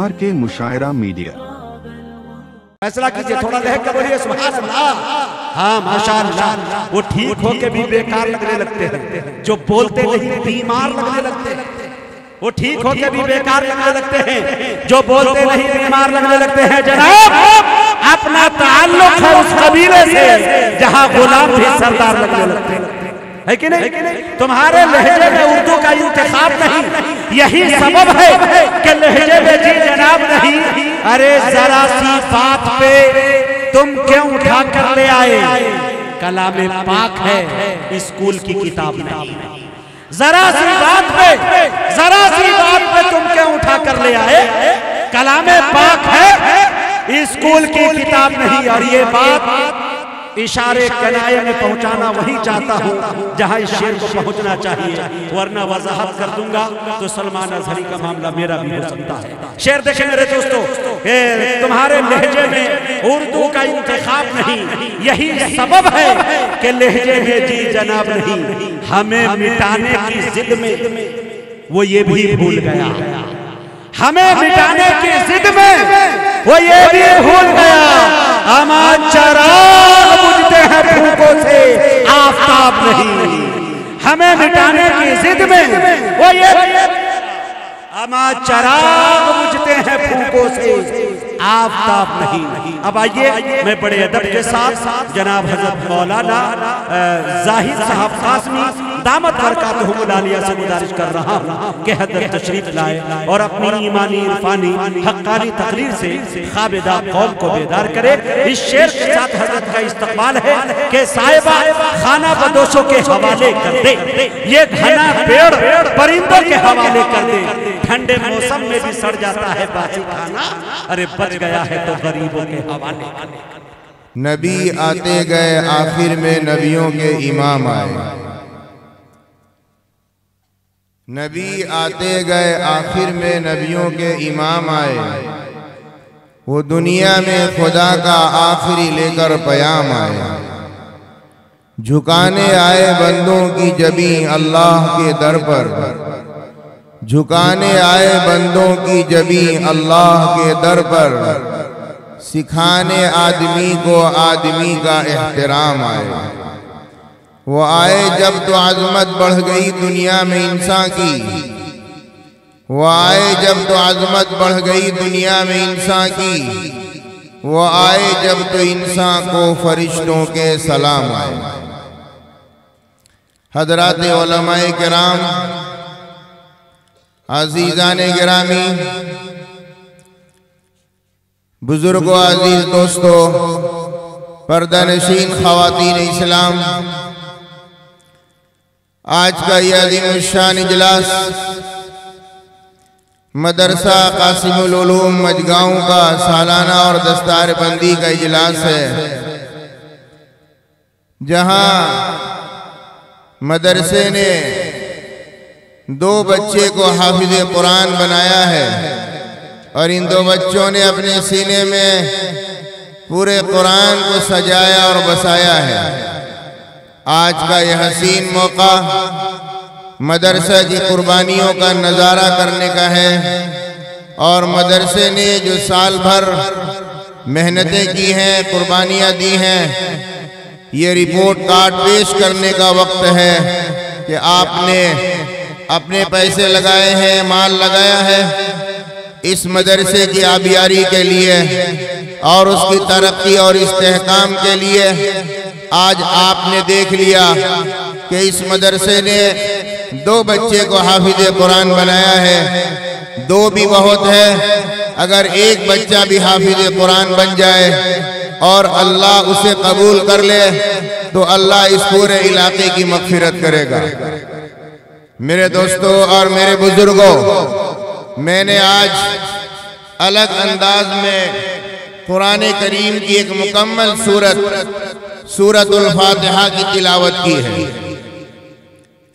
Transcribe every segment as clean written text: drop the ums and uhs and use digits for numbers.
RK मुशायरा media. फैसला कीजिए, थोड़ा लहक के बोलिए सुभान अल्लाह। हाँ माशाअल्लाह। वो ठीक होके भी बेकार लगने लगते हैं, जो बोलते नहीं बीमार लगने लगते हैं। वो ठीक होके भी बेकार लगने लगते हैं, जो बोलते नहीं बीमार लगने लगते हैं। जनाब अपना ताल्लुक है उस कबीले से जहाँ गुलाम भी सरदार लगने लगते हैं, है कि नहीं? तुम्हारे लहजे में उर्दू का इंतखाब नहीं, यही सबब है कि लहजे में जी जनाब नहीं। अरे जरा सी बात पे तुम क्यों उठा कर ले आए? कलामे पाक है, स्कूल की किताब नहीं। जरा सी बात पे तुम क्यों उठा कर ले आए? कलामे पाक है, स्कूल की किताब नहीं। और ये बात इशारे कनाए में पहुंचाना वही चाहता हूं जहां इस शेर को पहुंचना चाहिए, वरना वजाहत कर दूंगा तो सलमान अजहरी का मामला मेरा भी हो सकता है। शेर देखें मेरे दोस्तों, तुम्हारे लहजे में उर्दू का इंतखाब नहीं, यही सबब है कि लहजे में जी जनाब नहीं। हमें मिटाने की जिद में वो ये भी भूल गया, हमें मिटाने की जिद में वो ये भी भूल गया। हमारे चराग बुझते हैं फूकों से, आफताब नहीं। हमें मिटाने की जिद में वो ये हमारे चराग बुझते हैं फूकों से, आफताब नहीं। अब आइए मैं बड़े अदब के साथ जनाब हजरत मौलाना जाहिद साहब कासमी दामत बरकातहुमुल आलिया से गुजारिश कर रहा हूँ कि हजरत तशरीफ लाए और अपनी ईमानी इरफानी हक्कानी तकरीर से खाबेदा कौम को बेदार करे। इस शेर के साथ हजरत का इस्तकबाल है कि साहिबा खाना बदोशों के हवाले कर दे, ये घना पेड़ परिंदों के हवाले कर दे। ठंडे मौसम में भी सड़ जाता है बासी खाना, अरे बच गया है तो गरीबों के हवाले। नबी आते गए आखिर में नबियों के इमाम आए। नबी आते गए आखिर में नबियों के इमाम आए। वो दुनिया में खुदा का आखिरी लेकर पयाम आए। झुकाने आए बंदों की जबी अल्लाह के दर पर। झुकाने आए बंदों की जबी अल्लाह के दर पर। सिखाने आदमी को आदमी का एहतराम आए। वो आए जब तो आज़मत बढ़ गई दुनिया में इंसान की। वो आए जब तो आज़मत बढ़ गई दुनिया में इंसान की। वो आए जब तो इंसान को फरिश्तों के सलाम आए। हज़रात उलमाए किराम, अज़ीज़ाने गिरामी, बुजुर्गों, अजीज दोस्तों, पर्दानशीन ख़वातीन इस्लाम, आज का यह अज़ीम शान इजलास मदरसा कासिमुल उलूम मजगांव का सालाना और दस्तार बंदी का इजलास है, जहां मदरसे ने 2 बच्चे को हाफिज़ कुरान बनाया है और इन 2 बच्चों ने अपने सीने में पूरे कुरान को सजाया और बसाया है। आज का यह हसीन मौका मदरसा की कुर्बानियों का नज़ारा करने का है और मदरसे ने जो साल भर मेहनतें की हैं, कुर्बानियाँ दी हैं, ये रिपोर्ट कार्ड पेश करने का वक्त है कि आपने अपने पैसे लगाए हैं, माल लगाया है इस मदरसे की आबियारी के लिए और उसकी तरक्की और इस्तेहकाम के लिए। आज आपने देख लिया कि इस मदरसे ने 2 बच्चे को हाफिज़ कुरान बनाया है। 2 भी बहुत है, अगर 1 बच्चा भी हाफिज़ कुरान बन जाए और अल्लाह उसे कबूल कर ले तो अल्लाह इस पूरे इलाके की मग़फ़िरत करेगा। मेरे दोस्तों और मेरे बुजुर्गों, मैंने आज अलग अंदाज में कुरान करीम की एक मुकम्मल सूरतुल फातिहा की तिलावत की है।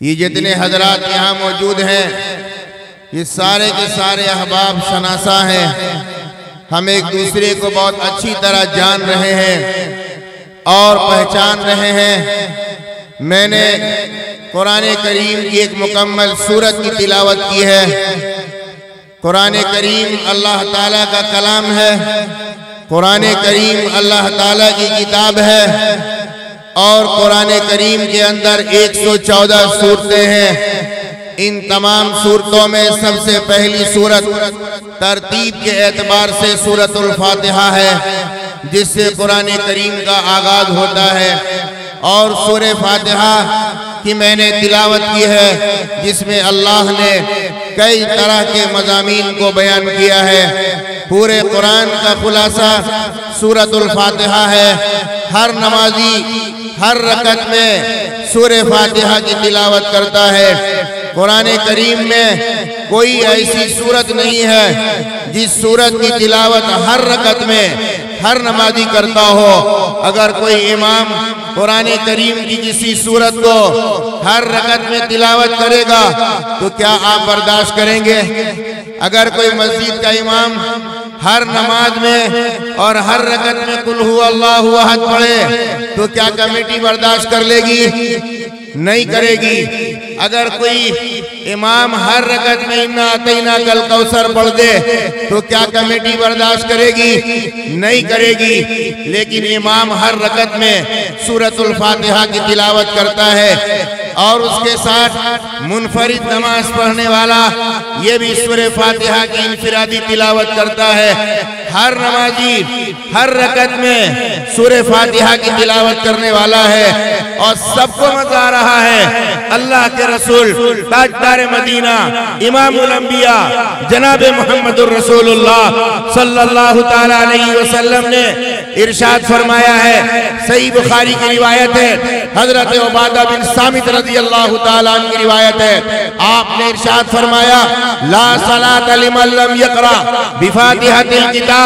ये जितने हजरात यहाँ मौजूद हैं, ये सारे के सारे अहबाब शनासा हैं। हम एक दूसरे को बहुत अच्छी तरह जान रहे हैं और पहचान रहे हैं। मैंने कुरान करीम की एक मुकम्मल सूरत की तिलावत की है। कुरान करीम अल्लाह ताला का कलाम है, कुरान करीम अल्लाह ताला की किताब है और कुरान करीम के अंदर 114 सूरतें हैं। इन तमाम सूरतों में सबसे पहली सूरत तरतीब के एतबार से सूरतुल फातिहा है, जिससे कुरान करीम का आगाज होता है। और सूरह फातिहा की मैंने तिलावत की है, जिसमें अल्लाह ने कई तरह के मज़ामीन को बयान किया है। पूरे कुरान का खुलासा सूरतुल फातिहा है। हर नमाजी हर रकत में सूरह फातिहा की तिलावत करता है। कुरान करीम में कोई ऐसी सूरत नहीं है जिस सूरत की तिलावत हर रकत में हर नमाजी करता हो। अगर कोई इमाम कुरान करीम की किसी सूरत को हर रकत में तिलावत करेगा तो क्या आप बर्दाश्त करेंगे? अगर कोई मस्जिद का इमाम हर नमाज में और हर रकत में कुल हु अल्लाहु अहद पढ़े तो क्या कमेटी बर्दाश्त कर लेगी? नहीं करेगी। अगर कोई इमाम हर रकत में इन्ना अतैना कल कौसर पढ़ दे तो क्या कमेटी बर्दाश्त करेगी? नहीं करेगी। लेकिन इमाम हर रकत में सूरतुल फातिहा की तिलावत करता है और उसके साथ मुनफरिद नमाज पढ़ने वाला ये भी सूरह फातिहा की इनफिरादी तिलावत करता है। हर नमाजी हर रकत में सूरह फातिहा की तिलावत करने वाला है और सबको मजा आ रहा है। अल्लाह के रसूल ताजदार मदीना इमामुल अंबिया जनाब मुहम्मदुर रसूलुल्लाह सल्लल्लाहु ताला अलैहि वसल्लम ने इरशाद फरमाया है, सही बुखारी की रिवायत है, हजरत उबादा बिन सामित रज़ियल्लाहु ताला अन्हु की रिवायत है। आपने इरशाद फरमाया, ला सलात लिमन लम यक़रा बिफातिहातिल किताब,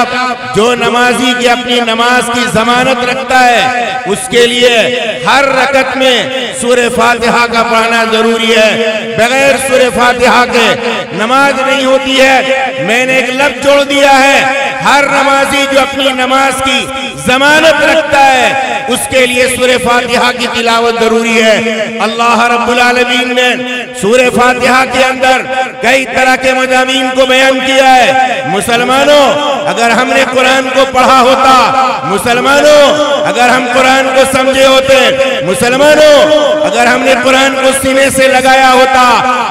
जो नमाजी की अपनी नमाज की जमानत रखता है उसके लिए हर रकत में सूरह फातिहा का पढ़ना जरूरी है। बगैर सूरह फातिहा के नमाज नहीं होती है। मैंने एक लफ्ज जोड़ दिया है, हर नमाजी जो अपनी नमाज की जमानत रखता है उसके लिए सूरह फातिहा की तिलावत जरूरी है। अल्लाह रब्बुल आलमीन ने सूरह फातिहा के अंदर कई तरह के मज़ामीन को बयान किया है। मुसलमानों, अगर हमने कुरान को पढ़ा होता, मुसलमानों अगर हम कुरान को समझे होते, मुसलमानों अगर हमने कुरान को सीने से लगाया होता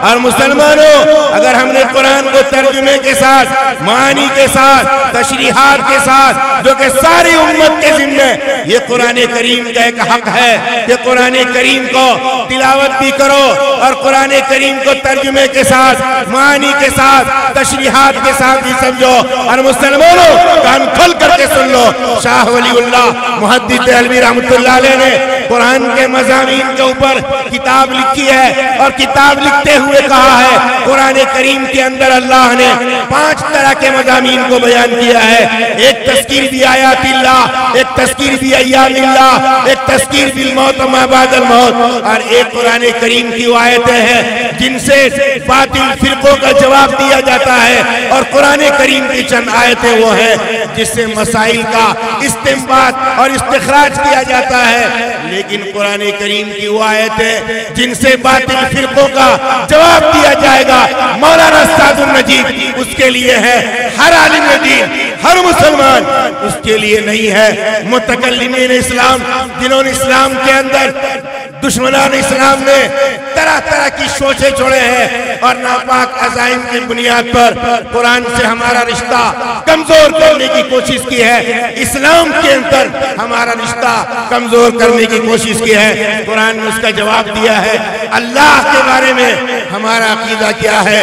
और मुसलमानों अगर हमने कुरान को तर्जुमे के साथ, मानी के साथ, तशरीहात के साथ, जो कि सारी उम्मत के जिम्मे ये कुरान करीम का एक हक है कि कुरान करीम को तिलावत भी करो और कुरान करीम को तर्जुमे के साथ, मानी के साथ, तशरीहात के साथ भी समझो। और मुसलमानों कान खोल करके सुन लो, शाह वलीउल्लाह मुहद्दिस देहलवी रहमतुल्लाह अलैह ने कुरान के मज़ामीन के ऊपर किताब लिखी है और किताब लिखते हुए कहा है, कुरान करीम के अंदर अल्लाह ने 5 तरह के मज़ामीन को बयान किया है। एक तज़कीर भी आयातिल्लाह, एक तज़कीर भी अय्यामिल्लाह, एक तज़कीर बिल मौत व मा बादल मौत, और एक कुरान करीम की वो आयतें हैं जिनसे बातिल फिरकों का जवाब दिया जाता है। और कुरान करीम की चंद आयतें वो हैं जिससे मसाइल का इस्तिंबात और इस्तिखराज किया जाता है। लेकिन कुरान करीम की वो आयतें जिनसे बातिल फिरकों का जवाब दिया जाएगा, मौलाना सादुल नजीब उसके लिए है, हर आलिम दीन, हर मुसलमान उसके लिए नहीं है। मुतकल्लिमीन इस्लाम, जिन्होंने इस्लाम के अंदर दुश्मनान इस्लाम ने तरह तरह की सोचे छोड़े हैं और नापाक अज़ाइम की बुनियाद पर कुरान से हमारा रिश्ता कमजोर करने की कोशिश की है, इस्लाम के अंदर हमारा रिश्ता कमजोर करने की कोशिश की है। कुरान ने उसका जवाब दिया है। अल्लाह के बारे में हमारा अकीदा क्या है?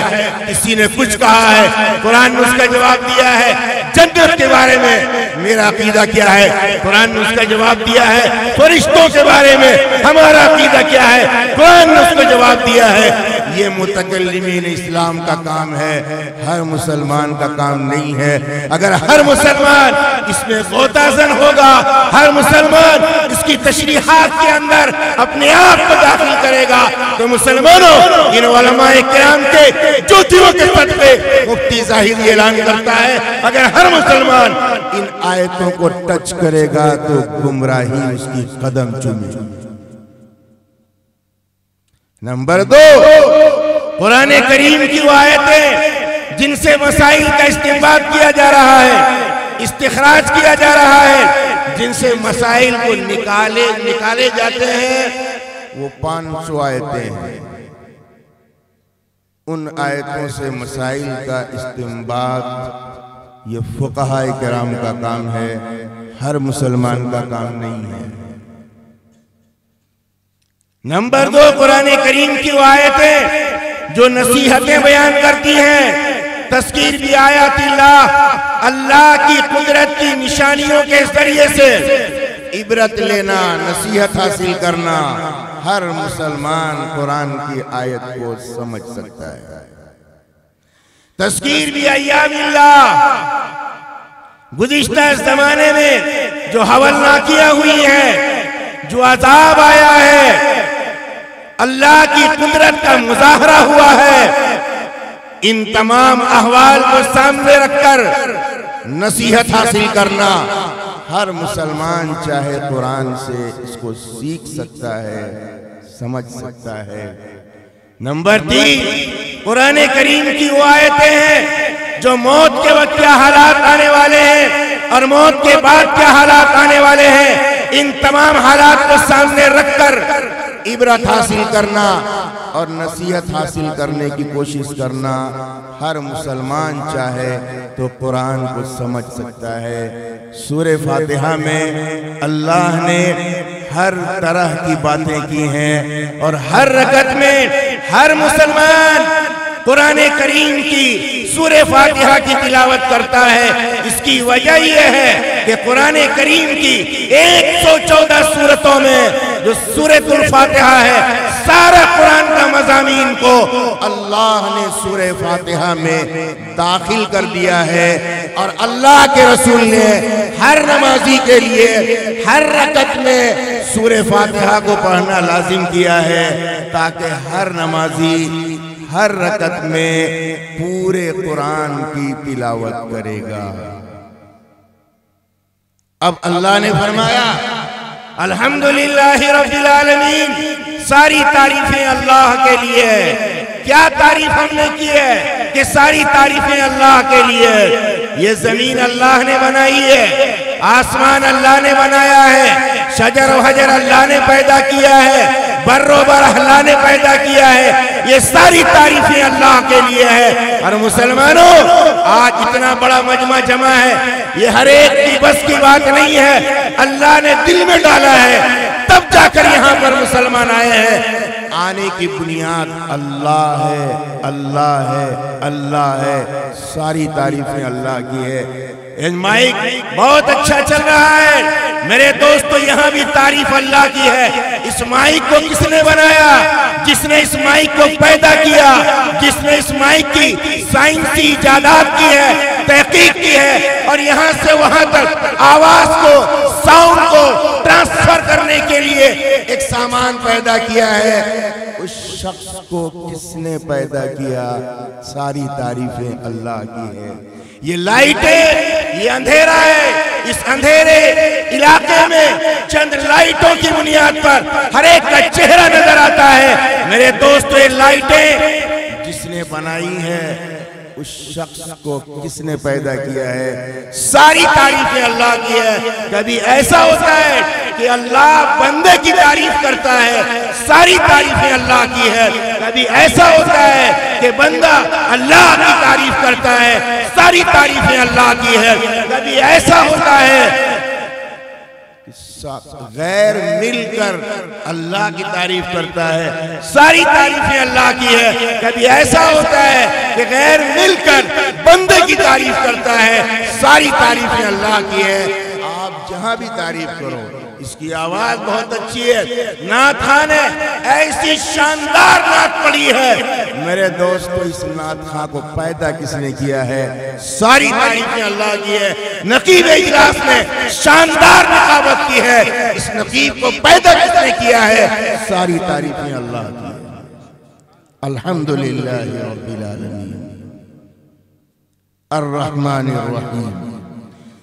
किसी ने कुछ कहा है, कुरान ने उसका जवाब दिया है। जन्नत के बारे में मेरा अकीदा क्या है? कुरान ने उसका जवाब दिया है। फरिश्तों के बारे में हमारा अकीदा क्या है? कुरान ने उसका जवाब दिया है। ये मुतकल्लिमीन इस्लाम का काम है, हर मुसलमान का काम नहीं है। अगर हर मुसलमान इसमें गोताज़न होगा, हर मुसलमान इसकी तशरीहात के अंदर अपने आप को दाखिल करेगा, तो मुसलमानों इन उलमाए किराम के ज्योतियों के सदक़े मुफ्ती ज़ाहिद ऐलान करता है, अगर हर मुसलमान इन आयतों को टच करेगा तो गुमराही उसकी कदम चूमेगी। नंबर 2, कुरान करीम की वो आयतें जिनसे मसाइल का इस्तेमाल किया जा रहा है, इस्तिखराज किया जा रहा है, जिनसे मसाइल को निकाले जाते हैं, वो 500 आयतें हैं। उन आयतों से मसाइल का इस्तेमाल ये फुक़हा किराम का काम है, हर मुसलमान का काम नहीं है। नंबर 2, कुरान करीम की वो आयतें जो नसीहतें बयान करती हैं, तज़कीर भी आयातिल्लाह, अल्लाह की कुदरत की निशानियों के जरिए से इबरत लेना, नसीहत हासिल करना, हर मुसलमान कुरान की आयत को समझ सकता है। तज़कीर भी अय्यामिल्लाह, गुज़िश्ता ज़माने में जो हवलनाकियां हुई हैं, जो अज़ाब आया है, अल्लाह की कुदरत का मुज़ाहरा हुआ है, इन तमाम अहवाल को सामने रखकर नसीहत हासिल करना, हर मुसलमान चाहे कुरान से इसको सीख सकता है, समझ सकता है। नंबर 3, कुरान करीम की वो आयतें हैं जो मौत के वक्त क्या हालात आने वाले हैं और मौत के बाद क्या हालात आने वाले हैं, इन तमाम हालात को सामने रखकर इबरत हासिल करना और नसीहत हासिल करने की कोशिश करना, हर मुसलमान चाहे तो कुरान को समझ सकता है। सूरे फातिहा में अल्लाह ने हर तरह की बातें की हैं और हर रकत में हर मुसलमान कुरान करीम की सूरे फातिहा की तिलावत करता है। इसकी वजह यह है कि कुरान करीम की 114 सूरतों में जो सूरतुल फातिहा है, सारा कुरान का मज़ामीन को अल्लाह ने सूरे फातिहा में दाखिल कर दिया है और अल्लाह के रसूल ने हर नमाजी के लिए हर रकत में सूरे फातिहा को पढ़ना लाजिम किया है, ताकि हर नमाजी हर रकत में पूरे कुरान की तिलावत करेगा। अब अल्लाह ने फरमाया, अल्हम्दुलिल्लाहि रब्बिल आलमीन, सारी तारीफें अल्लाह के लिए है। क्या तारीफ हमने की है कि सारी तारीफें अल्लाह के लिए है। ये जमीन अल्लाह ने बनाई है, आसमान अल्लाह ने बनाया है, शजर व हजर अल्लाह ने पैदा किया है, बर्रो बर अल्लाह ने पैदा किया है। ये सारी तारीफें अल्लाह के लिए है। और मुसलमानों, आज इतना बड़ा मजमा जमा है, ये हर एक की बस की बात नहीं है, अल्लाह ने दिल में डाला है, तब जाकर यहाँ पर मुसलमान आए हैं। आने की बुनियाद अल्लाह है, अल्लाह है, अल्लाह है, सारी तारीफें अल्लाह की है। माइक बहुत अच्छा चल रहा है मेरे दोस्तों, यहाँ भी तारीफ अल्लाह की है। इस माइक को किसने बनाया? जिसने इस माइक को पैदा किया, जिसने इस माइक की साइंसी इजादात की है, तहकीक की है और यहाँ से वहां तक आवाज को, साउंड को ट्रांसफर करने के लिए एक सामान पैदा किया है, उस शख्स को किसने पैदा किया? सारी तारीफें अल्लाह की है। ये लाइट है, ये अंधेरा है, इस अंधेरे इलाके में चंद लाइटों की बुनियाद पर हर एक का चेहरा नजर आता है। मेरे दोस्तों, ये लाइटें जिसने बनाई है, उस शख्स को किसने पैदा किया है? सारी तारीफें अल्लाह की है। कभी ऐसा होता है कि अल्लाह बंदे की तारीफ करता है, सारी तारीफें अल्लाह की है। कभी ऐसा होता है कि बंदा अल्लाह की तारीफ करता है, सारी तारीफें अल्लाह की है। कभी ऐसा होता है गैर मिलकर अल्लाह की तारीफ करता है, सारी तारीफें अल्लाह की है। कभी ऐसा होता है कि गैर मिलकर बंदे की तारीफ करता है, सारी तारीफें अल्लाह की है। आप जहां भी तारीफ करो, इसकी आवाज बहुत अच्छी है, नात खान है, ऐसी शानदार नात पड़ी है। मेरे दोस्तों, इस नात खां को पैदा किसने किया है? सारी तारीफें अल्लाह की है। नकीब इजलास ने शानदार निकाबत की है, इस नकीब को पैदा किसने किया है? सारी तारीफें अल्लाह की है। अल्हम्दुलिल्लाहि रब्बिल आलमीन अर्रहमानिर रहीम,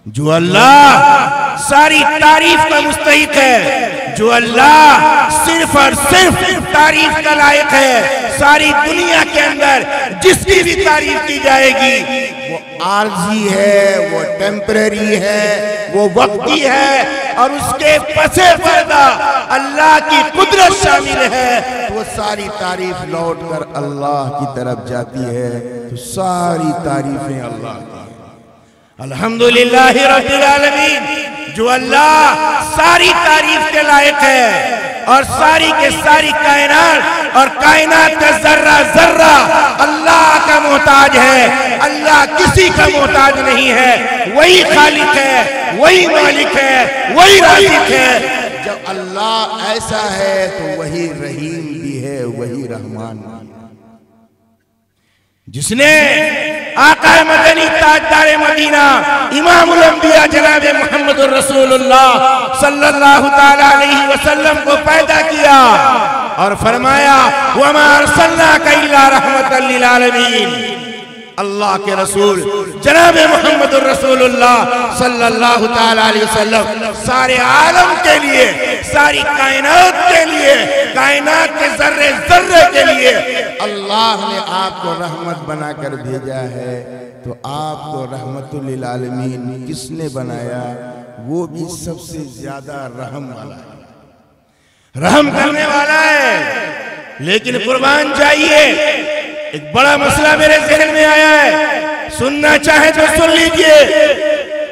जो अल्लाह सारी तारीफ का मुस्तहिक है, जो अल्लाह सिर्फ और सिर्फ तारीफ का लायक है। सारी दुनिया के अंदर जिसकी भी तारीफ की जाएगी वो आर्जी है, वो टेम्पररी है, वो वक्ती है, और उसके पसे पर्दा अल्लाह की कुदरत शामिल है, तो वो सारी तारीफ लौट कर अल्लाह की तरफ जाती है। तो सारी तारीफें अल्लाह की हैं। अल्हम्दुलिल्लाहि रब्बिल आलमीन, जो अल्लाह सारी तारीफ के लायक है और सारी के सारी कायनात और कायनात का जर्रा जर्रा अल्लाह का मोहताज है। अल्लाह किसी का मोहताज नहीं है, वही खालिक है, वही मालिक है, वही राज़िक है। जब अल्लाह ऐसा है तो वही रहीम भी है, वही रहमान भी है। जिसने आका मदनी ताजदार मदीना इमामुल अंबिया जनाब मुहम्मदुर रसूलुल्लाह सल्लल्लाहु ताला अलैहि वसल्लम को पैदा किया और फरमाया वमा अरसलनाका इल्ला रहमतल लिल आलमीन। अल्लाह के रसूल जनाब मुहम्मदुर रसूलुल्लाह सल्लल्लाहु ताला अलैहि वसल्लम सारे आलम के लिए, सारी कायनात के लिए, कायनात के जर्रे जर्रे के लिए अल्लाह ने आपको रहमत बनाकर भेजा है। तो आपको रहमतुल लिल आलमीन किसने बनाया? वो भी सबसे ज्यादा रहम वाला है, रहम करने वाला है। लेकिन कुर्बान जाइए, एक बड़ा मसला मेरे ज़हन में आया है, सुनना चाहे तो सुन लीजिए।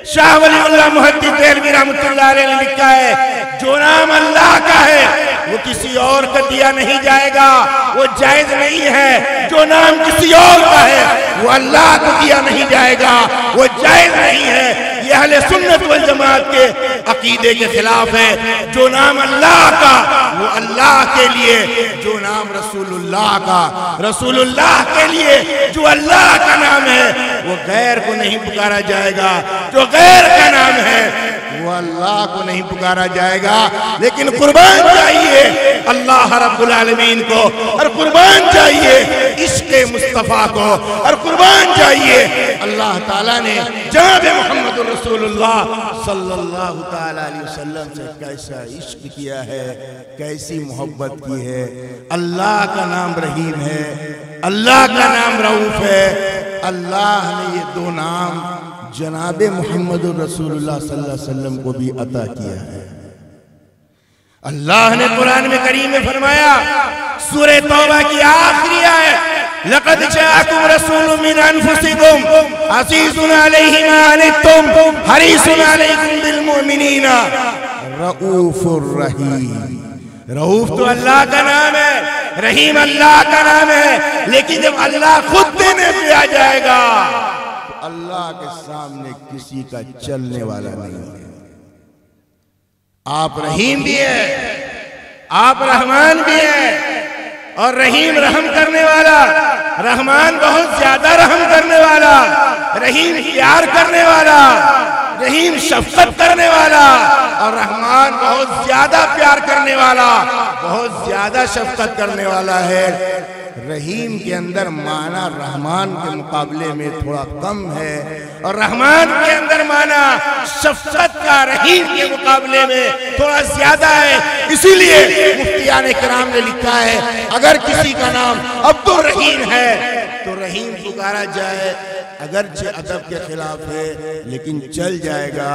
शाह वलीउल्लाह मुहद्दिस देहलवी रहमतुल्लाह अलैह ने लिखा है, जो नाम अल्लाह का है वो किसी और का दिया नहीं जाएगा, वो जायज नहीं है। जो नाम किसी और का है वो अल्लाह को दिया नहीं जाएगा, वो जायज नहीं है। ये अहले सुन्नत वल जमात के अकीदे के खिलाफ है। जो नाम अल्लाह का वो अल्लाह के लिए, जो नाम रसूलुल्लाह का रसूलुल्लाह के लिए, जो अल्लाह का नाम है वो गैर को नहीं पुकारा जाएगा, जो गैर का नाम है वो अल्लाह को नहीं पुकारा जाएगा। लेकिन कुर्बान जाइए अल्लाह रब्बुल आलमीन को, और कुर्बान जाइए इश्क़े मुस्तफ़ा को, और कुर्बान जाइए अल्लाह ताला ने जनाब मुहम्मदुर रसूलुल्लाह सल्लल्लाहु ताला अलैहि वसल्लम से कैसा इश्क किया है, कैसी मोहब्बत की है। अल्लाह का नाम रहीम है, अल्लाह का नाम रऊफ है। अल्लाह ने ये दो नाम जनाब मुहम्मदुर रसूलुल्लाह सल्लल्लाहु अलैहि वसल्म को भी अता किया है। अल्लाह ने कुरान में करीम में फरमाया, सूरह तौबा की आखिरी आयत, लक़द जाअकुम रसूलुम मिन अनफुसिकुम अज़ीज़ुन अलैहि मा अनित्तुम हरीसुन अलैकुम बिल मुमिनीना रऊफुर रहीम। रऊफ तो अल्लाह का नाम है, रहीम अल्लाह का नाम है। लेकिन जब अल्लाह खुद देने पे आ जाएगा तो अल्लाह के सामने किसी का चलने वाला नहीं है। आप रहीम भी है, आप रहमान भी है, और रहीम रहम करने वाला, रहमान बहुत ज्यादा रहम करने वाला, रहीम प्यार करने वाला, रहीम शफकत करने वाला, और रहमान बहुत ज्यादा प्यार करने वाला, बहुत ज्यादा शफकत करने वाला है। रहीम के अंदर माना रहमान के मुकाबले में थोड़ा कम है, और रहमान के अंदर माना शफकत का रहीम के मुकाबले में थोड़ा ज्यादा है। इसीलिए मुफ्तियान किराम ने लिखा है, अगर किसी का नाम अब्दुर रहीम है तो रहीम पुकारा जाए, अगरचे अदब के खिलाफ है लेकिन चल जाएगा।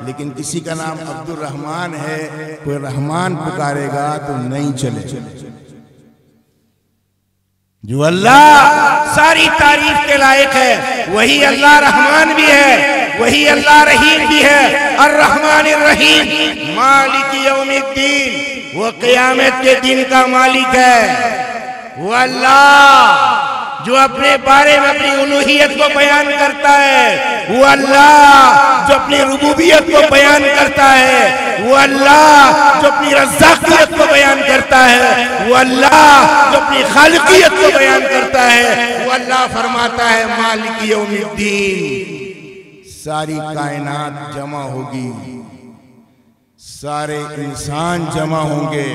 लेकिन किसी का नाम अब्दुर रहमान है, कोई रहमान पुकारेगा तो नहीं चले। जो अल्लाह सारी तारीफ के लायक है वही अल्लाह रहमान भी है, वही अल्लाह रहीम भी है। अर्रहमान अर्रहीम मालिक यौमिद्दीन, वो क़यामत के दिन का मालिक है। वो अल्लाह जो अपने बारे में अपनी उलूहियत को बयान करता है, वो अल्लाह जो अपनी रुबूबियत को बयान करता है, वो अल्लाह जो अपनी रज़्ज़ाक़ियत को बयान करता है, वो अल्लाह जो अपनी खालिकियत को बयान करता है। वो अल्लाह फरमाता है मालिक यौमिद्दीन। सारी कायनात जमा होगी, सारे इंसान जमा होंगे,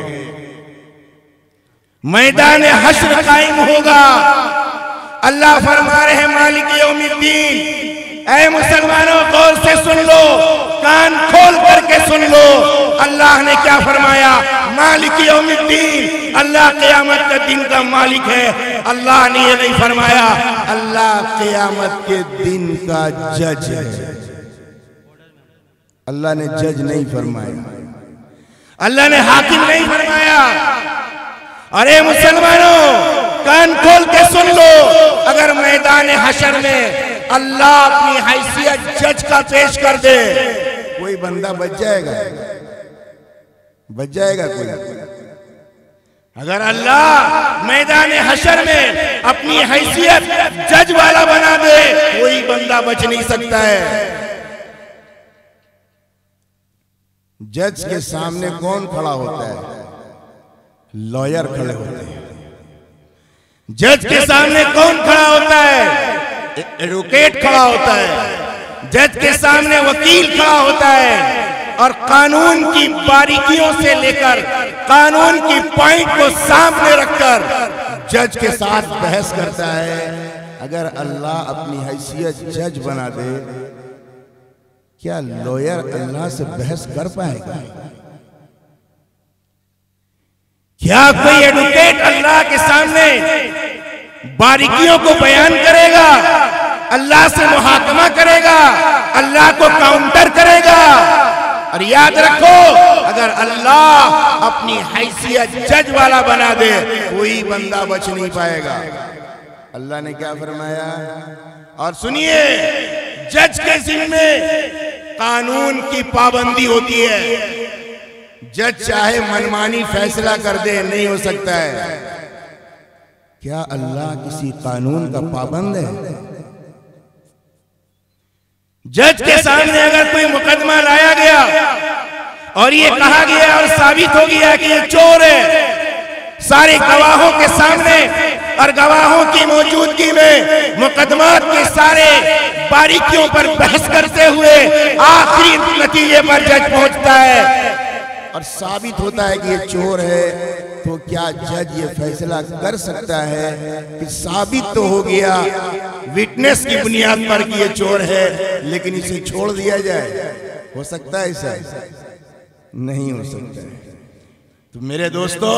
मैदान हश्र कायम होगा। अल्लाह फरमा रहे हैं मालिक यौमिद्दीन। ऐ मुसलमानों गौर से सुन लो, कान खोल करके सुन लो। अल्लाह ने क्या फरमाया, मालिक यौमिद्दीन, अल्लाह क़यामत के दिन का मालिक है। अल्लाह ने ये नहीं फरमाया अल्लाह क़यामत के दिन का जज है। अल्लाह ने जज नहीं फरमाया, अल्लाह ने हाकिम नहीं फरमाया। अरे मुसलमानों, कान खोल के सुन लो, अगर मैदान हशर में अल्लाह अपनी हैसियत जज का पेश कर दे, कोई बंदा बच जाएगा? बच जाएगा कोई? अगर अल्लाह मैदान हशर में अपनी हैसियत जज वाला बना दे, कोई बंदा बच नहीं सकता है। जज के सामने कौन खड़ा होता है? लॉयर खड़े होते हैं। जज के सामने कौन खड़ा होता है? एडवोकेट खड़ा होता है। जज के सामने वकील खड़ा होता है और कानून की बारीकियों से लेकर कानून की पॉइंट को सामने रखकर जज के साथ बहस करता है। अगर अल्लाह अपनी हैसियत जज बना दे, क्या लॉयर अल्लाह से बहस कर पाएगा? क्या कोई एडवोकेट अल्लाह के सामने बारीकियों को बयान करेगा? अल्लाह से मुहाकमा करेगा? अल्लाह को काउंटर करेगा? और याद रखो, अगर अल्लाह अपनी हैसियत जज वाला बना दे, कोई बंदा बच नहीं पाएगा। अल्लाह ने क्या फरमाया? और सुनिए, जज के जिम्मे कानून की पाबंदी होती है। जज चाहे मनमानी फैसला कर दे, नहीं हो सकता है। क्या अल्लाह किसी कानून का पाबंद है? जज के सामने अगर कोई मुकदमा लाया गया और ये कहा गया और साबित हो गया कि ये चोर है, सारे गवाहों के सामने और गवाहों की मौजूदगी में मुकदमात के सारे बारीकियों पर बहस करते हुए आखिरी नतीजे पर जज पहुंचता है और साबित होता है कि ये चोर है, तो क्या जज ये फैसला कर सकता है कि साबित तो हो गया विटनेस की बुनियाद पर कि ये चोर है, लेकिन इसे छोड़ दिया जाए? हो सकता है ऐसा? नहीं हो सकता है। तो मेरे दोस्तों,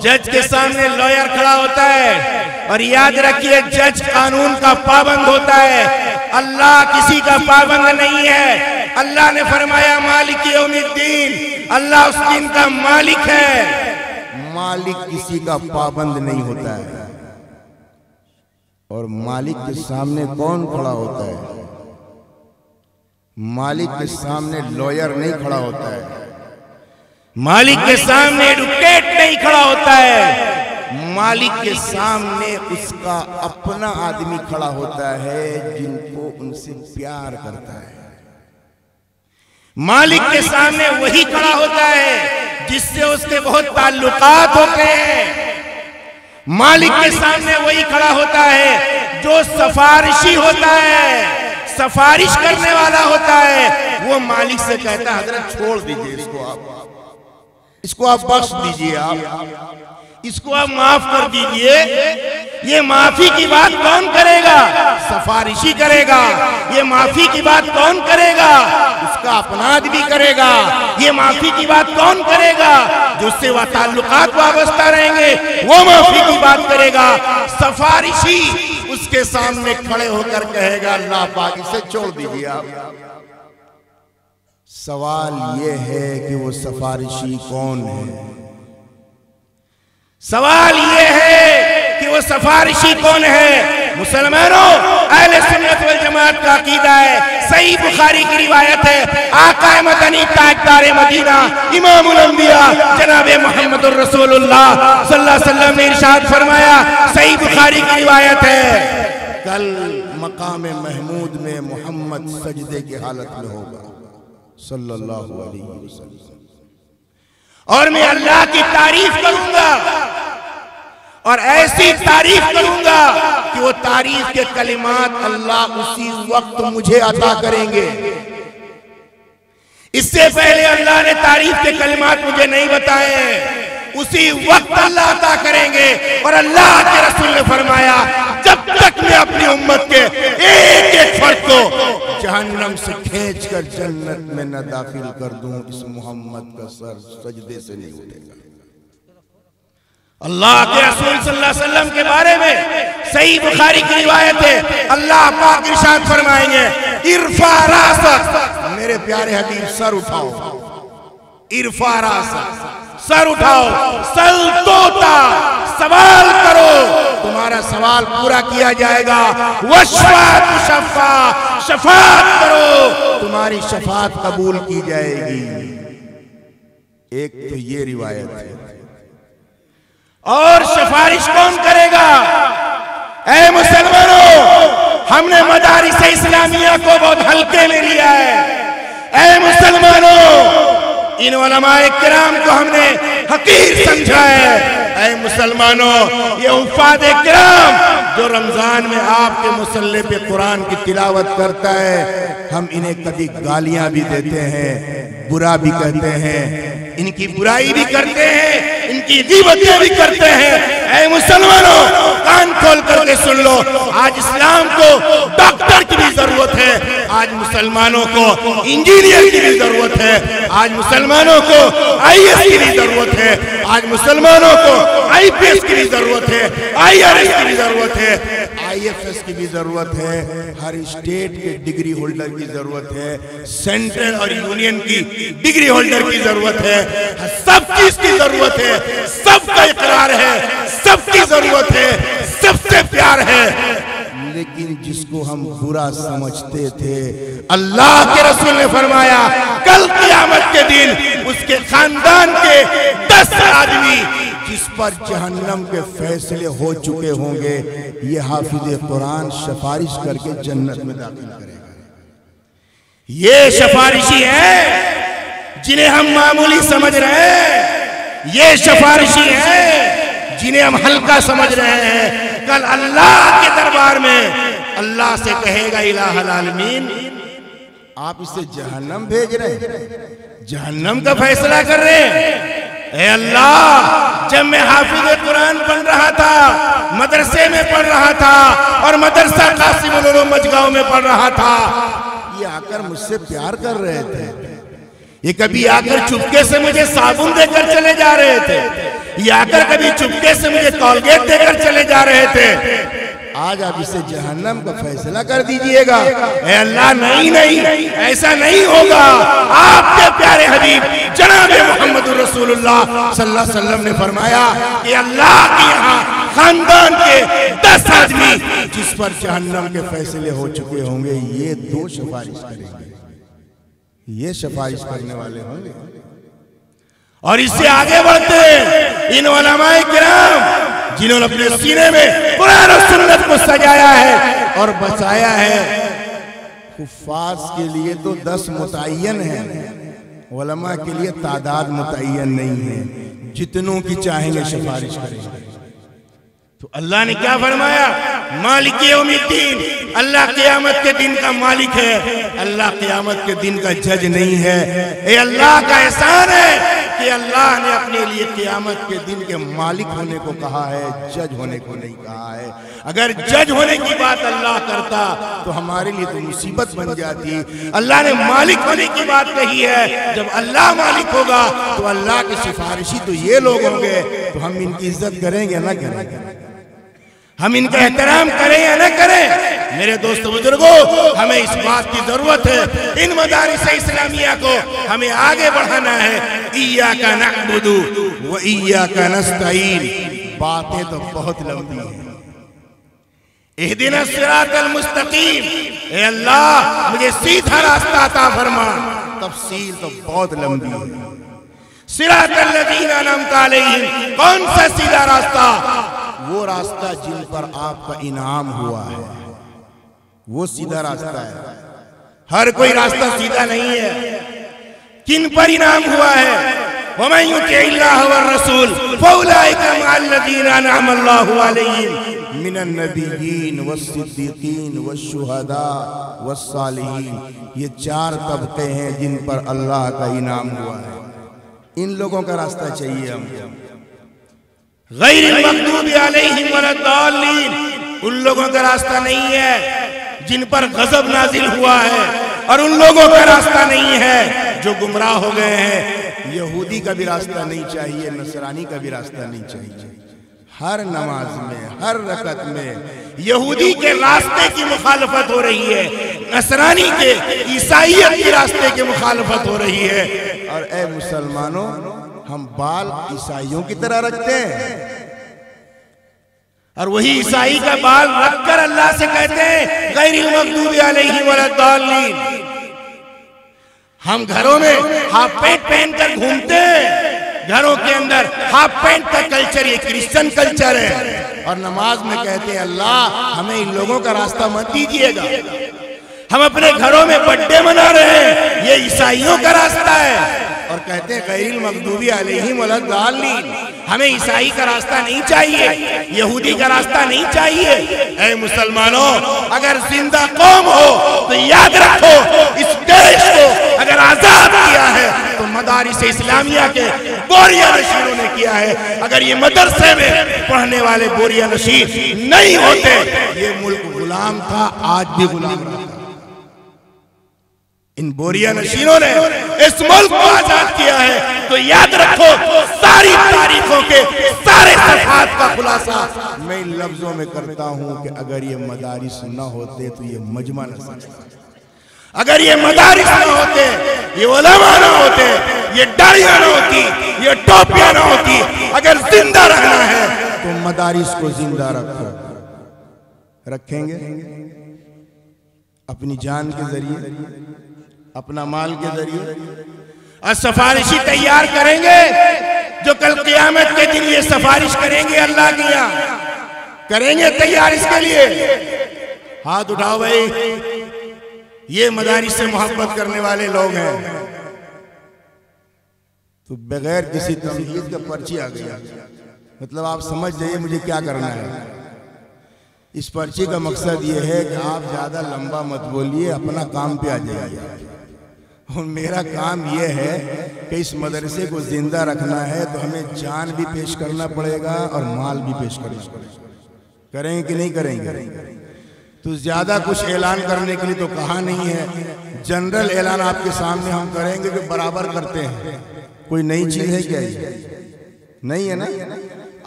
जज के सामने लॉयर खड़ा होता है और याद रखिए, जज कानून का पाबंद होता है। अल्लाह किसी का पाबंद नहीं है। अल्लाह ने फरमाया मालिक यौमिद्दीन, अल्लाह उस दिन का मालिक है। मालिक किसी का पाबंद नहीं होता है। और मालिक के सामने कौन खड़ा होता है? मालिक के सामने लॉयर नहीं खड़ा होता है। मालिक के सामने एडवोकेट नहीं खड़ा होता है। मालिक के सामने उसका अपना आदमी खड़ा होता है, जिनको उनसे प्यार करता है। मालिक के सामने वही खड़ा होता है जिससे उसके बहुत ताल्लुकात होते हैं। मालिक के सामने वही खड़ा होता है जो सफारिशी होता है, सफारिश करने वाला होता है। वो मालिक से कहता है हजरत छोड़ दीजिए इसको आप बख्श दीजिए, इसको आप माफ कर दीजिए। ये माफी की बात कौन करेगा? सफारिशी करेगा। ये माफी की बात कौन करेगा? उसका अपना आदमी करेगा। ये माफी की बात कौन करेगा? जो उससे वह ताल्लुकात वाबस्ता रहेंगे, वो माफी की बात करेगा। सफारिशी उसके सामने खड़े होकर कहेगा अल्लाह पाक इसे छोड़ दीजिए आप। सवाल ये है कि वो सफारिशी कौन है? सवाल ये है कि वो सफारिशी कौन है? मुसलमानों, अहले सुन्नत वल जमात का अकीदा है, सही बुखारी की रिवायत है, आका मदनी ताजदार मदीना इमामुल अंबिया जनाब मुहम्मदुर रसूलुल्लाह सल्लल्लाहु अलैहि वसल्लम ने इरशाद फरमाया, सही बुखारी की रिवायत है, कल मकाम महमूद में मोहम्मद सजदे की हालत में होगा सल्लल्लाहु अलैहि वसल्लम, और मैं अल्लाह की तारीफ करूंगा और ऐसी तारीफ करूंगा कि वो तारीफ के कलिमात अल्लाह उसी वक्त मुझे अता करेंगे। इससे पहले अल्लाह ने तारीफ के कलिमात मुझे नहीं बताए, उसी वक्त अल्लाह अता करेंगे। और अल्लाह के रसूल ने फरमाया जब तक मैं अपनी उम्मत के एक एक फर्द को जहन्नम से खींचकर जन्नत में न दाखिल कर दूं, इस मोहम्मद का सर सजदे से नहीं उठेगा। अल्लाह के रसूल सल्लल्लाहु अलैहि वसल्लम के बारे में सही बुखारी की रिवायत है, अल्लाह पाक इरशाद फरमाएंगे, इरफा रासक, मेरे प्यारे हबीब सर उठाओ, इरफा रासक, सर उठाओ, सल तोता, सवाल करो, तुम्हारा सवाल पूरा किया जाएगा, वशफात शफा, शफात करो, तुम्हारी शफात कबूल की जाएगी। एक तो ये रिवायत है। और सिफारिश कौन करेगा? ऐ मुसलमानों, हमने मदारिस इस्लामिया को बहुत हल्के में लिया है। ऐ मुसलमानों, इन उलमाए किराम को हमने हकीर समझा है। ऐ मुसलमानों, ये उफादे किराम जो रमजान में आपके मुसल्ले पे कुरान की तिलावत करता है, हम इन्हें कभी गालियां भी देते हैं, बुरा भी कहते हैं, इनकी बुराई भी करते हैं, इनकी गीबतें भी करते हैं। ऐ मुसलमानों, कान खोल करके सुन लो, आज इस्लाम को डॉक्टर की भी जरूरत है, आज मुसलमानों को इंजीनियर की भी जरूरत है, आज मुसलमानों को IAS की भी जरूरत है, आज मुसलमानों को IPS की भी जरूरत है, IRS की भी जरूरत है, IFS की भी जरूरत है, हर स्टेट के डिग्री होल्डर की जरूरत है, सेंट्रल और यूनियन की डिग्री होल्डर की जरूरत है, सब चीज की जरूरत है, सबका इकरार है, सबकी जरूरत है, सबसे प्यार है। लेकिन जिसको हम बुरा समझते थे, अल्लाह के रसूल ने फरमाया, कल क़यामत के दिन उसके खानदान के 10 आदमी जिस पर जहन्नम के फैसले हो चुके होंगे, ये हाफिज कुरान सिफारिश करके जन्नत में दाखिल करेगा। ये सिफारिशी है जिन्हें हम मामूली समझ रहे हैं, ये सिफारिशी है जिन्हें हम हल्का समझ रहे हैं। कल अल्लाह के दरबार में अल्लाह से कहेगा, इलाहुल आलमीन, आप इसे जहन्नम भेज रहे हैं, जहन्नम का फैसला कर रहे हैं। ए अल्लाह, जब मैं हाफिज कुरान पढ़ रहा था, मदरसे में पढ़ रहा था और मदरसा कासिमुल उलूम मजगांव में पढ़ रहा था, ये आकर मुझसे प्यार कर रहे थे, ये कभी आकर चुपके से मुझे साबुन देकर चले जा रहे थे, ये आकर कभी चुपके से मुझे कॉलगेट देकर चले जा रहे थे। आज आप इसे जहन्नम का फैसला कर दीजिएगा। ऐ अल्लाह, नहीं नहीं, ऐसा नहीं होगा। आपके प्यारे हबीब जनाबे मोहम्मद रसूलुल्लाह सल्लल्लाहु अलैहि वसल्लम ने फरमाया कि अल्लाह के यहाँ खानदान के 10 आदमी जिस पर जहन्नम के फैसले हो चुके होंगे, ये 2 सिफारिश करेंगे, ये सिफारिश करने वाले होंगे। और इससे आगे बढ़ते हैं इन उलमाए किराम जिन्होंने अपने सीने में कुरान और सुन्नत को सजाया है और बचाया है। हुफ्फाज के लिए तो 10 मुतय्यन है, उलमा के लिए तादाद मुतय्यन नहीं है, जितनों की चाहेंगे सिफारिश करेंगे। तो अल्लाह ने क्या फरमाया? मालिक यौमिद्दीन, अल्लाह क़यामत के दिन का मालिक है, अल्लाह क़यामत के दिन का जज नहीं है। ये अल्लाह का एहसान है कि अल्लाह ने अपने लिए क़यामत के दिन के मालिक होने को कहा है, जज होने को नहीं कहा है। अगर जज होने की बात अल्लाह करता तो हमारे लिए तो मुसीबत बन जाती। अल्लाह ने मालिक होने की बात कही है, जब अल्लाह मालिक होगा तो अल्लाह के सिफारिशी तो ये लोग होंगे, तो हम इनकी इज्जत करेंगे ना करेंगे, हम इनका एहतराम करें या न करें। मेरे दोस्तों बुजुर्गों, हमें इस बात की जरूरत है, इन मदारिस इस्लामिया को हमें आगे बढ़ाना है। इय्याका नअबुदु व इय्याका नस्तईन, बातें तो बहुत लंबी हैं। इहदिना सिरातल मुस्तकीम, ए अल्लाह मुझे सीधा रास्ता अता फरमा, तफसील तो बहुत लंबी है। सिरातल लज़ीना अनअमता अलैहिम, कौन सा सीधा रास्ता? वो रास्ता जिन पर आपका इनाम हुआ है, वो सीधा रास्ता है। हर कोई रास्ता सीधा नहीं है। किन पर इनाम हुआ है? वमन युतिइल्लाह वर रसूल फौलाइका मअल्लज़ीना अनअम अल्लाहु अलैहिम मिनन नबिय्यीन वस्सिद्दीकीन वश्शुहदा वस्सालिहीन। ये 4 तबके हैं जिन पर अल्लाह का इनाम हुआ है। इन लोगों का रास्ता चाहिए हमको। गैरिल मग़दूबि अलैहिम वलद्दाल्लीन, उन लोगों का रास्ता नहीं है जिन पर गजब नाजिल हुआ है, और उन लोगों का रास्ता नहीं है जो गुमराह हो गए हैं। यहूदी का भी रास्ता नहीं चाहिए, नसरानी का भी रास्ता नहीं चाहिए। हर नमाज में, हर रकत में यहूदी के रास्ते की मुखालफत हो रही है, नसरानी के, ईसाइयत के रास्ते की मुखालफत हो रही है। और ए मुसलमानों, हम बाल ईसाइयों की तरह रखते हैं, और वही ईसाई का बाल रखकर अल्लाह से कहते हैं गैरिल मग़दूबि अलैहिम वलद्दाल्लीन। हम घरों में हाफ पैंट पहनकर घूमते हैं, घरों के अंदर हाफ पैंट का कल्चर, ये क्रिश्चियन कल्चर है, और नमाज में कहते हैं अल्लाह हमें इन लोगों का रास्ता मत दीजिएगा। हम अपने घरों में बर्थडे मना रहे हैं, ये ईसाइयों का रास्ता है, और कहते हैं गैरिल मग़दूबि अलैहिम वलद्दाल्लीन। हमें ईसाई का रास्ता नहीं चाहिए, यहूदी का रास्ता नहीं चाहिए। ऐ मुसलमानों, अगर जिंदा कौम हो तो याद रखो, इस देश को अगर आजाद किया है तो मदारिस इस्लामिया के बोरिया नशीनों ने किया है। अगर ये मदरसे में पढ़ने वाले बोरिया नशीन नहीं होते, ये मुल्क गुलाम था, आज भी गुलाम रहता। इन बोरिया नशीनों ने इस मुल्क को आजाद किया है, तो याद रखो सारी तारीखों के सारे सफात का खुलासा मैं इन लफ्जों में करता हूं कि अगर ये मदारिस न होते तो ये मजमा न सकता, अगर ये मदारिस न होते, ये उलमा न होते, ये दाढ़ियां न होती, ये टोपियां न होती। अगर जिंदा रहना है तो मदारिस को जिंदा रखो। रखेंगे अपनी जान के जरिए, अपना माल के जरिए, और सिफारिशी तैयार करेंगे जो कल क़यामत के दिन ये सिफारिश करेंगे अल्लाह की यहाँ। करेंगे तैयार इसके लिए? हाथ उठाओ भाई, ये मदारिस से मोहब्बत करने वाले लोग हैं। तो बगैर किसी तमहीद का पर्ची आ गया, मतलब आप समझ जाइए मुझे क्या करना है। इस पर्ची का मकसद ये है कि आप ज्यादा लंबा मत बोलिए, अपना काम पे आ जाइए। और मेरा काम यह है कि इस मदरसे को जिंदा रखना है, तो हमें जान भी पेश करना पड़ेगा और माल भी पेश करना पड़ेगा। करेंगे कि नहीं करेंगे? तो ज्यादा कुछ ऐलान करने के लिए तो कहा नहीं है, जनरल ऐलान आपके सामने हम करेंगे कि बराबर करते हैं। कोई नई चीज है क्या? नहीं है ना।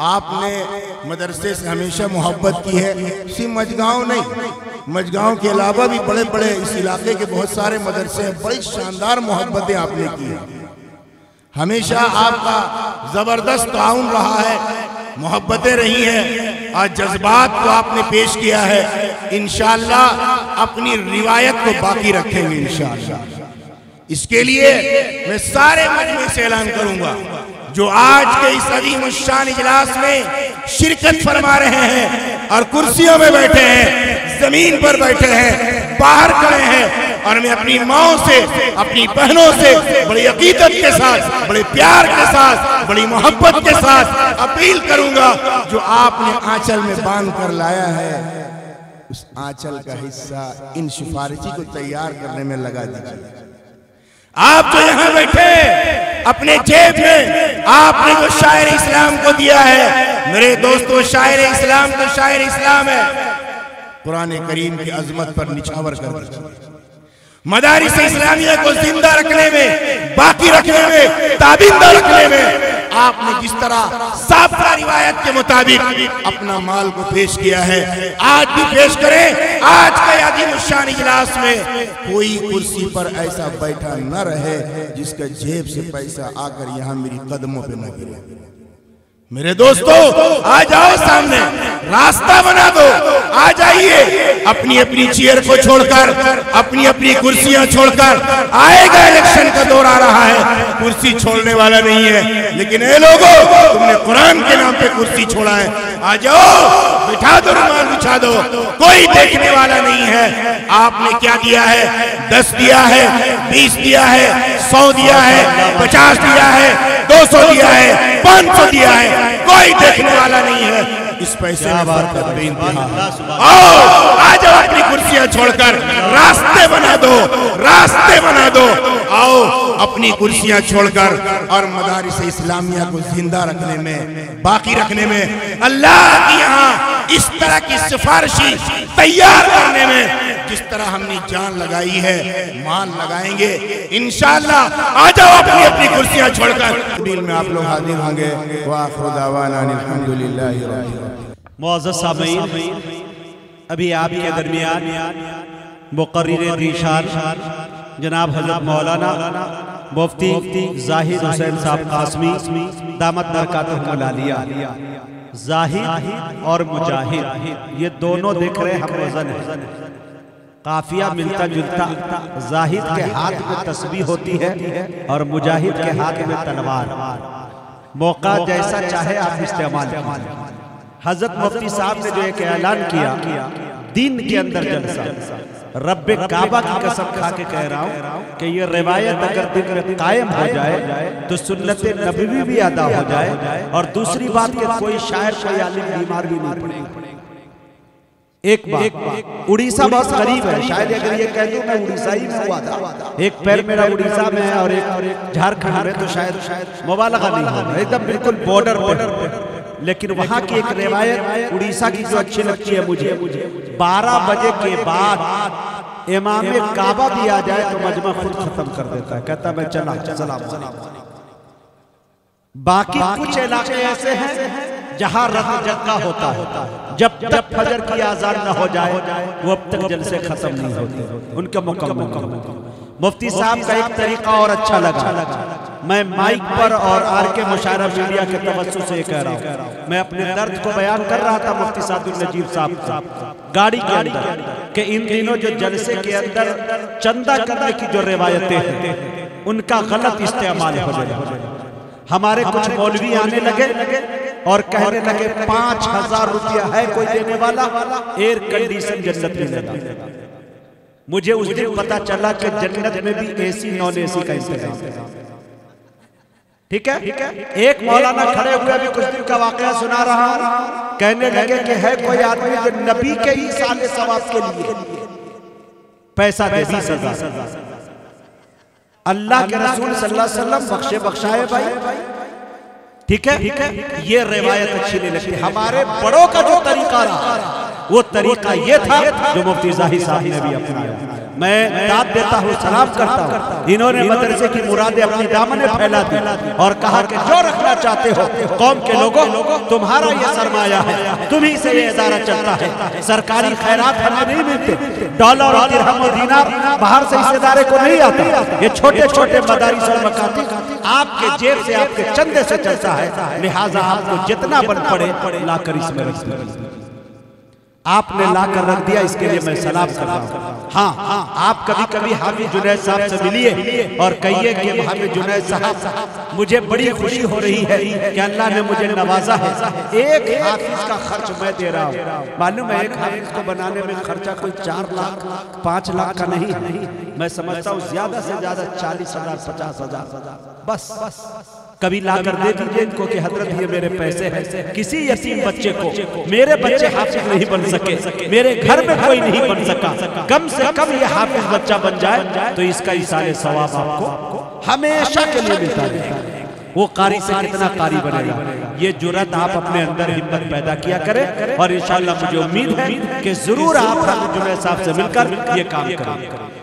आपने मदरसे से हमेशा मोहब्बत की है, सिर्फ मजगांव नहीं, मजगांव के अलावा भी बड़े बड़े इस इलाके के बहुत सारे मदरसे हैं, बड़ी शानदार मोहब्बतें आपने की है। हमेशा आपका जबरदस्त ताउन रहा है, मोहब्बतें रही हैं, और जज्बात को आपने पेश किया है। इंशाअल्लाह अपनी रिवायत को बाकी रखेंगे इंशाअल्लाह। इसके लिए मैं सारे मजमे से ऐलान करूंगा जो आज के इस अजीम शान इजलास में शिरकत फरमा रहे हैं और कुर्सियों में बैठे हैं, जमीन पर बैठे हैं, बाहर खड़े हैं, और मैं अपनी माओ से, अपनी बहनों से बड़ी अकीदत के साथ, बड़े प्यार के साथ, बड़ी मोहब्बत के साथ अपील करूंगा, जो आपने आंचल में बांध कर लाया है, उस आंचल का हिस्सा इन सिफारिशी को तैयार करने में लगा दीजिए। आप जो यहाँ बैठे अपने जेब में आपने जो शायर इस्लाम को दिया है, मेरे दोस्तों, शायर इस्लाम तो शायर इस्लाम है, कुरान करीम की अजमत पर निछावर कर दीजिए। मदारिस इस्लामिया को जिंदा रखने में, बाकी रखने में, ताबिंदा रखने में आपने जिस तरह साबका रिवायत के मुताबिक अपना माल को पेश किया है, आज भी पेश करें। आज के अजीम शान इजलास में कोई कुर्सी पर ऐसा बैठा न रहे जिसका जेब से पैसा आकर यहाँ मेरी कदमों पे न गिरे। मेरे दोस्तों, आ जाओ सामने, रास्ता बना दो, आ जाइए। अपनी अपनी चेयर को छोड़कर, अपनी अपनी कुर्सियां छोड़कर, आएगा इलेक्शन का दौर आ रहा है, कुर्सी छोड़ने वाला नहीं है। लेकिन ए लोगों, तुमने कुरान के नाम पे कुर्सी छोड़ा है, आ जाओ, बिठा दो, रुमाल बिछा दो, कोई देखने वाला नहीं है। आपने क्या दिया है? 10 दिया है, 20 दिया है, 100 दिया है, 50 दिया है, 200 दिया है, 500 दिया है, कोई देखने वाला नहीं है। इस पैसे में बरकत बेइंतहा। आओ, आ जाओ, अपनी कुर्सियां छोड़कर रास्ते बना दो, रास्ते बना दो। आओ, अपनी कुर्सियां छोड़कर और मदारिस इस्लामिया को जिंदा रखने में, बाकी रखने में, अल्लाह की यहाँ इस तरह की सिफारिशी तैयार करने में जिस तरह हमने जान लगाई है, माल लगाएंगे इंशाअल्लाह। आ जाओ अपनी अपनी कुर्सियां छोड़कर दिल में आप लोग हाजिर होंगे। वाखिरु दावाना अल्हम्दुलिल्लाहि रब्बिल आलमीन। मुअज़्ज़ज़ सामीईन, अभी आपके दरमियान मुक़र्रिर दीशान जनाब हज़रत मौलाना मुफ्ती ज़ाहिद हुसैन साहब कासमी दामत बरकातुहुल आलिया, ज़ाहिद और मुजाहिद ये दोनों देख रहे हम वज़न है, काफिया मिलता जुलता। ज़ाहिद के हाथ में तस्बीह होती है और मुजाहिद के हाथ में तलवार। मौका जैसा चाहे आप इस्तेमाल कीजिए। हजरत मुफ्ती साहब ने जो एक ऐलान किया, दिन के अंदर जलसा, रब्बे काबा की कसम खा के कह रहा हूँ कि ये रिवायत अगर दिन में कायम हो जाए तो सुन्नते नबवी भी अदा हो जाए। और दूसरी बात कि कोई शायर कोई आलिम बीमार भी नहीं पड़ेगा। एक बात, उड़ीसा बहुत करीब है, शायद अगर ये कह दूं मैं उड़ीसाई में हुआ था, एक पैर मेरा उड़ीसा में है और एक झारखंड में, तो शायद मुबालगा नहीं होगा, एकदम बिल्कुल बॉर्डर पर। लेकिन वहां की एक रिवायत उड़ीसा की जो अच्छी लगती है मुझे, 12 बजे के बाद इमाम काबा भी आ जाए तो मजमा खुद खत्म कर देता है, कहता मैं चला सलाम। बाकी कुछ इलाके ऐसे हैं जहां रह जगह होता है, जब तक फजर की आजान न हो जाए वो अब तक जलसे खत्म नहीं होते, उनके मुकम्मल। मुफ्ती साहब का एक तरीका और अच्छा लगा, मैं माइक पर और आरके मुशायरा मीडिया के तवज्जुह से कह रहा हूँ, मैं अपने दर्द को बयान कर रहा था मुफ्ती सादुल नजीब साहब गाड़ी के अंदर कि इन दिनों जो जलसे के अंदर चंदा करने की जो रिवायतें हैं उनका गलत इस्तेमाल हो रहा। हमारे कुछ मौलवी आने लगे और कहने लगे 5000 रुपया है कोई देने वाला, एयर कंडीशन जन्नत में लगा। मुझे उस दिन पता चला कि जन्नत में भी एसी नॉन एसी का इंतजाम। ठीक है, एक मौलाना खड़े हुए, अभी कुछ दिन का वाकया सुना रहा हूं, कहने लगे कि है कोई आदमी जो नबी के ही साले सवाब के लिए पैसा दे 20,000। अल्लाह के रसूल सल्लल्लाहु अलैहि वसल्लम बख्शे बख्शाए भाई। ठीक है, ये रिवायत अच्छी नहीं लगती। हमारे बड़ों का जो तरीका रहा वो तरीका ये था जो मुफ्ती ज़ाहिद साहब ने भी अपनाया। मैं दाद देता हूँ, सलाम करता हूँ, इन्होंने मदरसे की मुरादें अपनी दामने फैला दी और कहा कि जो रखना चाहते हो कौम के लोगों, तुम्हारा ये सरमाया है, तुम्ही से ये इदारा चलता है। सरकारी खैरात हमें नहीं मिलते, डॉलर और दिरहम और दीनार बाहर से इस इदारे को नहीं आता। ये छोटे छोटे मदारिस और मकातिब आपके जेब से, आपके चंदे से चलता है। लिहाजा आपको जितना बन पड़े लाकर इसमें रख दीजिए। आपने लाकर रख दिया, इसके लिए मैं सलाम कर रहा हूँ। हाँ, आप कभी कभी हाफिज जुनैद साहब से मिलिए और कहिए कि हाफिज जुनैद साहब मुझे बड़ी खुशी हो रही है कि अल्लाह ने मुझे नवाजा है। एक हाफिज का खर्च मैं दे रहा हूँ। मालूम है एक हाफिज को बनाने में खर्चा कोई 4 लाख 5 लाख का नहीं है। मैं समझता हूँ ज्यादा से ज्यादा 40,000 50,000 बस। कभी लाकर दे दीजिए इनको कि हजरत ये मेरे पैसे हैं। किसी यतीम बच्चे को, मेरे बच्चे हाफिज नहीं बन सके, मेरे घर में कोई नहीं बन सका, कम से कम ये हाफिज बच्चा बन जाए तो इसका इसाले सवाब आपको हमेशा के लिए मिलता है। वो कारी से कितना कारी बनेगा, ये जुर्रत आप अपने अंदर हिम्मत पैदा किया करें और इंशाअल्लाह मुझे उम्मीद है कि जरूर आप हाफिज जुनैद साहब से मिलकर ये काम करें।